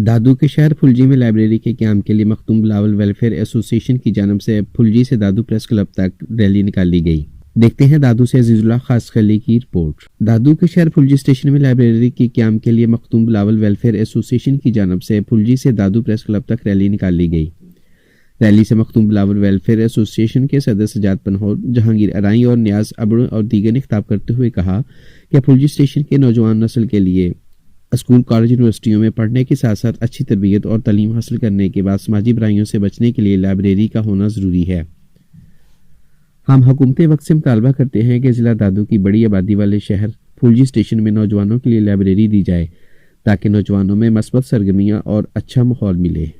दादू के शहर फुलजी में लाइब्रेरी के क्याम के लिए मखदूम बिलावल वेलफेयर एसोसिएशन की जानब से फुलजी से दादू प्रेस क्लब तक रैली निकाली गई। देखते हैं दादू से अजीजुल्लाह खास खली की रिपोर्ट। दादू के शहर फुलजी स्टेशन में लाइब्रेरी के क्याम के लिए मखदूम बिलावल वेलफेयर एसोसिएशन की जानब से फुलजी से दादू प्रेस क्लब तक रैली निकाली गई। रैली से मखदूम बिलावल वेलफेयर एसोसिएशन के सदस्य सजाद पनहोर, जहांगीर अराई और नियाज अबड़ और दीगर ने खिताब करते हुए कहा कि फुलजी स्टेशन के नौजवान नस्ल के लिए स्कूल, कॉलेज, यूनिवर्सिटियों में पढ़ने के साथ साथ अच्छी तरबियत और तालीम हासिल करने के बाद समाजी बुराइयों से बचने के लिए लाइब्रेरी का होना ज़रूरी है। हम हुकूमत वक्त से मुतालबा करते हैं कि ज़िला दादू की बड़ी आबादी वाले शहर फुलजी स्टेशन में नौजवानों के लिए लाइब्रेरी दी जाए ताकि नौजवानों में मस्बत सरगर्मियाँ और अच्छा माहौल मिले।